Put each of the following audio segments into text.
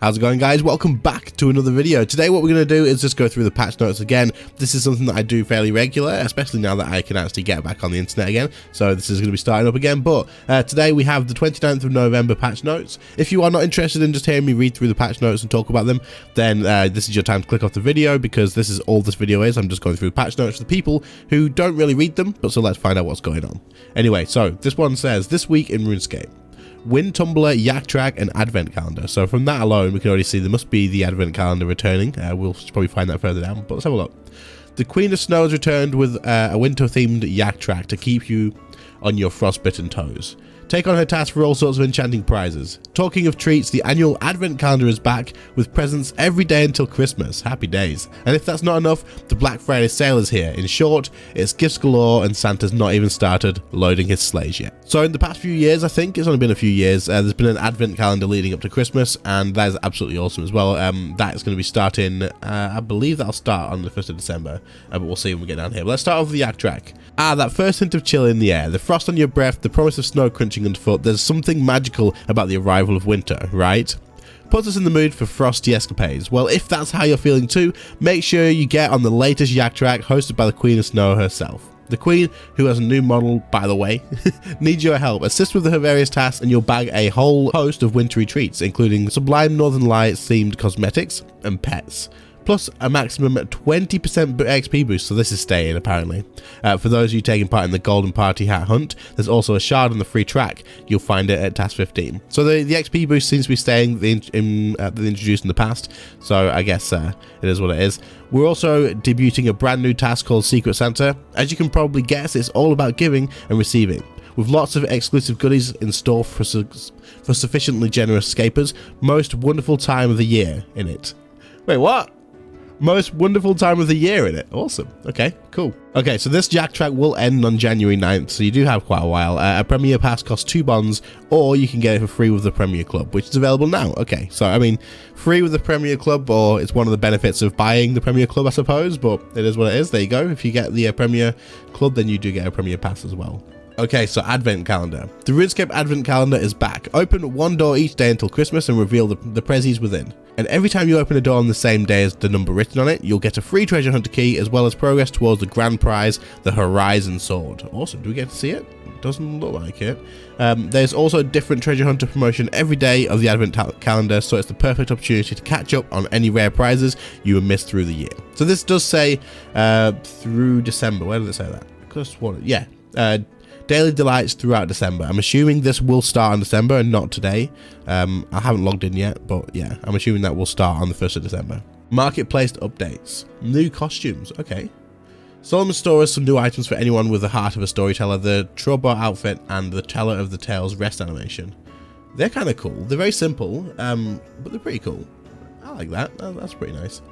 How's it going, guys? Welcome back to another video. Today what we're going to do is just go through the patch notes again. This is something that I do fairly regular, especially now that I can actually get back on the internet again. So this is going to be starting up again. But today we have the 29th of November patch notes. If you are not interested in just hearing me read through the patch notes and talk about them, then this is your time to click off the video, because this is all this video is. I'm just going through the patch notes for the people who don't really read them, but so let's find out what's going on. Anyway, so this one says, this week in RuneScape. Wind Tumbler, Yak Track, and Advent Calendar. So from that alone, we can already see there must be the Advent Calendar returning. We'll probably find that further down, but let's have a look. The Queen of Snow has returned with a winter-themed Yak Track to keep you on your frostbitten toes. Take on her task for all sorts of enchanting prizes. Talking of treats, the annual Advent Calendar is back with presents every day until Christmas. Happy days. And if that's not enough, the Black Friday sale is here. In short, it's gifts galore and Santa's not even started loading his sleighs yet. So in the past few years, I think, it's only been a few years, there's been an Advent Calendar leading up to Christmas, and that is absolutely awesome as well. That is going to be starting, I believe that'll start on the 1st of December, but we'll see when we get down here. But let's start off with the Yak Track. That first hint of chill in the air, the frost on your breath, the promise of snow crunching underfoot. There's something magical about the arrival of winter, right? Puts us in the mood for frosty escapades. Well, if that's how you're feeling too, make sure you get on the latest Yak Track hosted by the Queen of Snow herself. The Queen, who has a new model, by the way, needs your help. Assist with her various tasks and you'll bag a whole host of wintry treats, including sublime Northern Lights themed cosmetics and pets. Plus a maximum 20% XP boost, so this is staying apparently. For those of you taking part in the Golden Party Hat Hunt, there's also a shard on the free track. You'll find it at task 15. So the XP boost seems to be staying that they introduced in the past, so I guess it is what it is. We're also debuting a brand new task called Secret Santa. As you can probably guess, it's all about giving and receiving, with lots of exclusive goodies in store for sufficiently generous scapers. Most wonderful time of the year in it. Wait, what? Most wonderful time of the year in it. Awesome. Okay, cool. Okay, so this Yak Track will end on January 9th, so you do have quite a while. A Premier Pass costs 2 bonds, or you can get it for free with the Premier Club, which is available now. Okay, so I mean, free with the Premier Club, or it's one of the benefits of buying the Premier Club, I suppose, but it is what it is. There you go. If you get the Premier Club, then you do get a Premier Pass as well. Okay, so Advent Calendar. The RuneScape Advent Calendar is back. Open one door each day until Christmas and reveal the prezzies within. And every time you open a door on the same day as the number written on it, you'll get a free treasure hunter key, as well as progress towards the grand prize, the Horizon Sword. Awesome. Do we get to see it? Doesn't look like it. There's also a different treasure hunter promotion every day of the Advent Calendar, so it's the perfect opportunity to catch up on any rare prizes you have missed through the year. So this does say through December. Where did it say that? Yeah. Daily delights throughout December. I'm assuming this will start in December and not today. I haven't logged in yet, but yeah, I'm assuming that will start on the 1st of December. Marketplace updates. New costumes. Okay. Solomon Store has some new items for anyone with the heart of a storyteller. The Troubadour outfit and the Teller of the Tales rest animation. They're kind of cool. They're very simple, but they're pretty cool. I like that. That's pretty nice.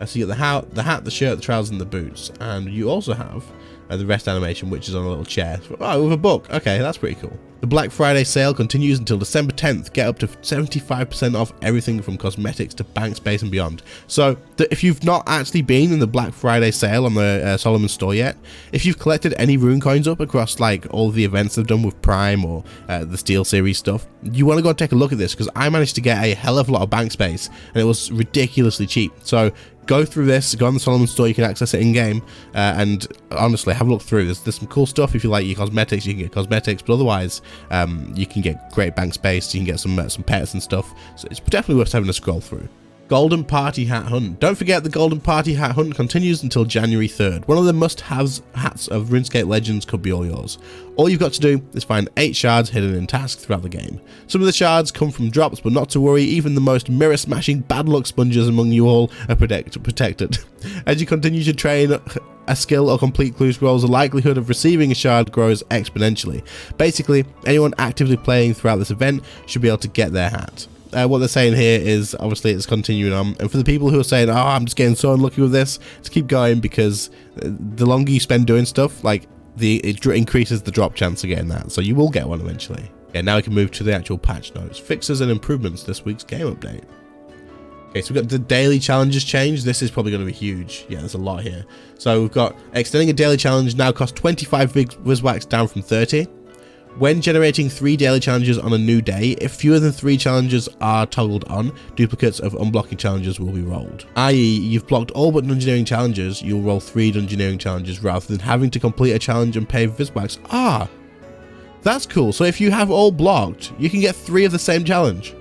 So you get the hat, the shirt, the trousers, and the boots. And you also have the rest animation, which is on a little chair. Oh, with a book. Okay, that's pretty cool. The Black Friday sale continues until December 10th. Get up to 75% off everything from cosmetics to bank space and beyond. So if you've not actually been in the Black Friday sale on the Solomon Store yet, if you've collected any rune coins up across like all the events they've done with Prime or the Steel Series stuff, you want to go take a look at this, because I managed to get a hell of a lot of bank space and it was ridiculously cheap. So go through this, go on the Solomon Store, you can access it in game, and honestly, have a look through. There's some cool stuff. If you like your cosmetics, you can get cosmetics, but otherwise, you can get great bank space, you can get some pets and stuff, so it's definitely worth having a scroll through. Golden Party Hat Hunt. Don't forget, the Golden Party Hat Hunt continues until January 3rd. One of the must-haves hats of RuneScape Legends could be all yours. All you've got to do is find 8 shards hidden in tasks throughout the game. Some of the shards come from drops, but not to worry, even the most mirror-smashing bad luck sponges among you all are protected. As you continue to train a skill or complete clue scrolls, the likelihood of receiving a shard grows exponentially. Basically, anyone actively playing throughout this event should be able to get their hat. What they're saying here is, obviously, it's continuing on, and for the people who are saying, oh, I'm just getting so unlucky with this, to keep going, because the longer you spend doing stuff, like, it increases the drop chance of getting that, so you will get one eventually. Okay, now we can move to the actual patch notes. Fixes and improvements this week's game update. Okay, so we've got the daily challenges change. This is probably going to be huge. Yeah, there's a lot here. So we've got extending a daily challenge now costs 25 Wiswax down from 30. When generating 3 daily challenges on a new day, if fewer than 3 challenges are toggled on, duplicates of unblocking challenges will be rolled. I.e., you've blocked all but dungeoneering challenges, you'll roll 3 dungeoneering challenges rather than having to complete a challenge and pay Viswax. Ah, that's cool. So if you have all blocked, you can get 3 of the same challenge.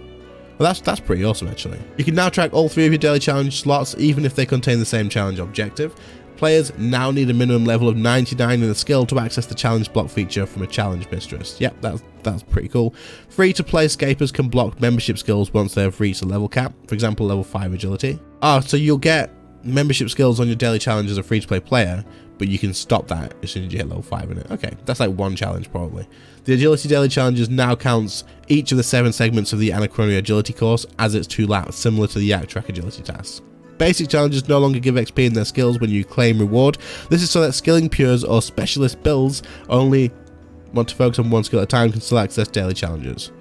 Well, that's pretty awesome, actually. You can now track all 3 of your daily challenge slots, even if they contain the same challenge objective. Players now need a minimum level of 99 in the skill to access the challenge block feature from a challenge mistress. Yep, that's pretty cool. Free-to-play escapers can block membership skills once they have reached a level cap, for example, level 5 agility. So you'll get membership skills on your daily challenge as a free-to-play player, but you can stop that as soon as you hit level 5 in it. Okay, that's like 1 challenge probably. The agility daily challenges now counts each of the 7 segments of the Anachronia agility course as its 2 laps, similar to the Yak Track agility tasks. Basic challenges no longer give XP in their skills when you claim reward. This is so that skilling pures or specialist builds only want to focus on 1 skill at a time can still access daily challenges.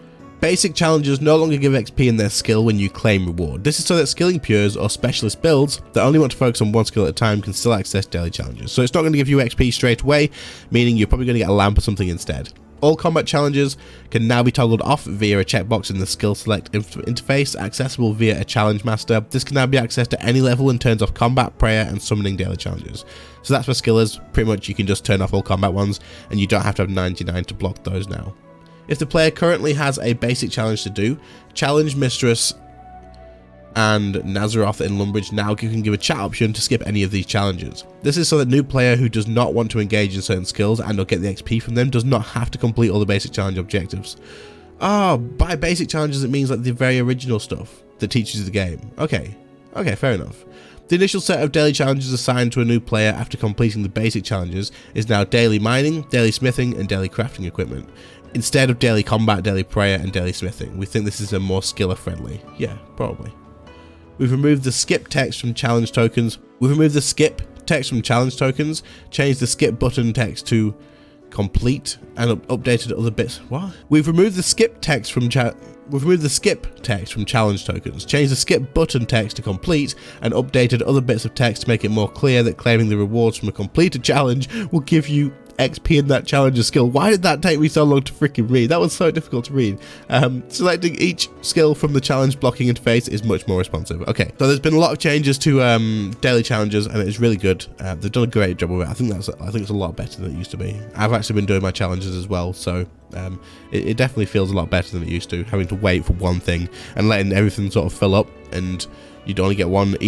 Basic challenges no longer give XP in their skill when you claim reward. This is so that skilling pures or specialist builds that only want to focus on 1 skill at a time can still access daily challenges. So it's not going to give you XP straight away, meaning you're probably going to get a lamp or something instead. All combat challenges can now be toggled off via a checkbox in the skill select interface, accessible via a challenge master. This can now be accessed at any level and turns off combat, prayer, and summoning daily challenges. So that's for skillers. Pretty much you can just turn off all combat ones and you don't have to have 99 to block those now. If the player currently has a basic challenge to do, Challenge Mistress and Nazaroth in Lumbridge now can give a chat option to skip any of these challenges. This is so that new player who does not want to engage in certain skills and or get the XP from them does not have to complete all the basic challenge objectives. By basic challenges it means like the very original stuff that teaches you the game. Okay, fair enough. The initial set of daily challenges assigned to a new player after completing the basic challenges is now daily mining, daily smithing, and daily crafting equipment, instead of daily combat, daily prayer, and daily smithing. We think this is a more skiller friendly. Yeah, probably. We've removed the skip text from challenge tokens. Changed the skip button text to complete, and updated other bits. What? We've removed the skip text from challenge tokens, changed the skip button text to complete, and updated other bits of text to make it more clear that claiming the rewards from a completed challenge will give you XP in that challenger skill. Why did that take me so long to freaking read? That was so difficult to read. Selecting each skill from the challenge blocking interface is much more responsive. Okay, so there's been a lot of changes to daily challenges, and it's really good. They've done a great job of it. I think it's a lot better than it used to be. I've actually been doing my challenges as well, so it definitely feels a lot better than it used to, having to wait for one thing and letting everything sort of fill up, and you'd only get one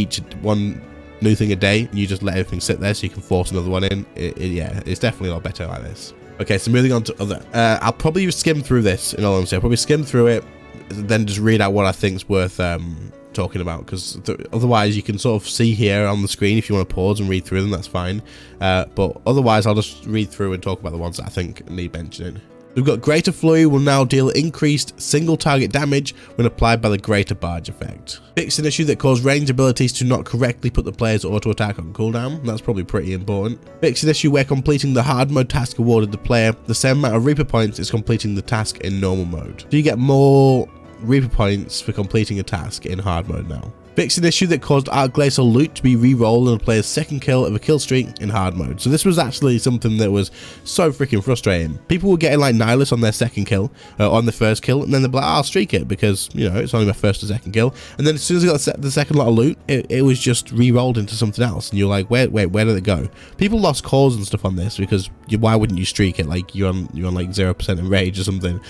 new thing a day, and you just let everything sit there so you can force another one in. Yeah, it's definitely a lot better like this. Okay, so moving on to other. I'll probably skim through this, in all honesty. I'll probably skim through it, then just read out what I think's worth talking about, because otherwise you can sort of see here on the screen. If you want to pause and read through them, that's fine. But otherwise I'll just read through and talk about the ones that I think need mentioning. We've got Greater Flurry will now deal increased single target damage when applied by the Greater Barge effect. Fix an issue that caused range abilities to not correctly put the player's auto attack on cooldown. That's probably pretty important. Fix an issue where completing the hard mode task awarded the player the same amount of Reaper points as completing the task in normal mode. So you get more Reaper points for completing a task in hard mode now. Fix an issue that caused Arcglacial loot to be re-rolled on a player's second kill of a kill streak in hard mode. So this was actually something that was so freaking frustrating. People were getting like Nihilus on their second kill, on the first kill, and then they're like, I'll streak it because, you know, it's only my first or second kill. And then as soon as I got the second lot of loot, it was just re-rolled into something else. And you're like, wait, where did it go? People lost cores and stuff on this because why wouldn't you streak it? Like you're on like 0% in rage or something.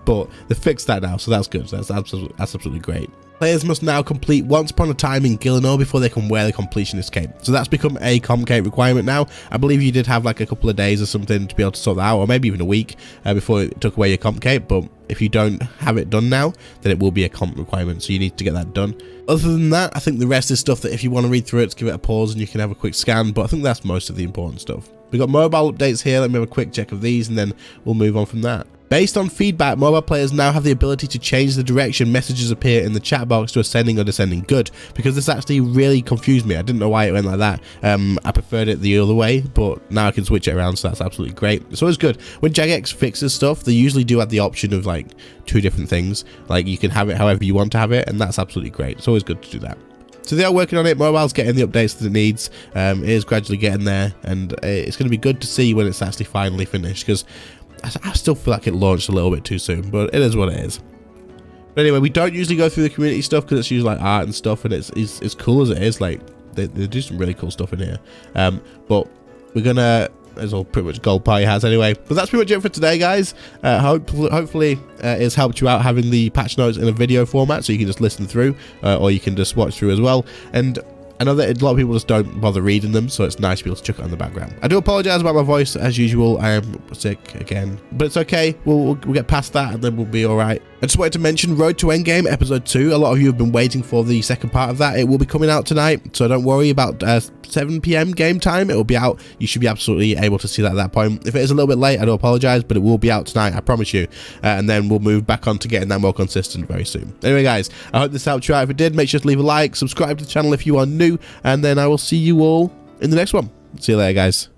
But they fixed that now, so that's good. That's absolutely great. Players must now complete Once Upon a Time in Gillinor before they can wear the completionist cape. So that's become a comp cape requirement now. I believe you did have like a couple of days or something to be able to sort that out, or maybe even a week before it took away your comp cape. But if you don't have it done now, then it will be a comp requirement, so you need to get that done. Other than that, I think the rest is stuff that if you want to read through it, give it a pause and you can have a quick scan, but I think that's most of the important stuff. We've got mobile updates here. Let me have a quick check of these and then we'll move on from that. Based on feedback, mobile players now have the ability to change the direction messages appear in the chat box to ascending or descending. Good, because this actually really confused me. I didn't know why it went like that. I preferred it the other way, but now I can switch it around, so that's absolutely great. So it's good. When Jagex fixes stuff, they usually do have the option of like 2 different things. Like you can have it however you want to have it, and that's absolutely great. It's always good to do that. So they are working on it. Mobile's getting the updates that it needs. It is gradually getting there, and it's going to be good to see when it's actually finally finished, because I still feel like it launched a little bit too soon, but it is what it is. But anyway, we don't usually go through the community stuff because it's usually like art and stuff, and it's cool as it is. Like they do some really cool stuff in here. But we're gonna, as all pretty much Gold Party has anyway. But that's pretty much it for today, guys. Hopefully it's helped you out having the patch notes in a video format, so you can just listen through, or you can just watch through as well. And I know that a lot of people just don't bother reading them, so it's nice to be able to chuck it on the background. I do apologize about my voice, as usual. I am sick again, but it's okay. We'll get past that, and then we'll be all right. I just wanted to mention Road to Endgame Episode 2. A lot of you have been waiting for the second part of that. It will be coming out tonight, so don't worry about 7 PM game time. It will be out. You should be absolutely able to see that at that point. If it is a little bit late, I do apologize, but it will be out tonight, I promise you. And then we'll move back on to getting that more consistent very soon. Anyway, guys, I hope this helped you out. If it did, make sure to leave a like, subscribe to the channel if you are new, and then I will see you all in the next one. See you later, guys.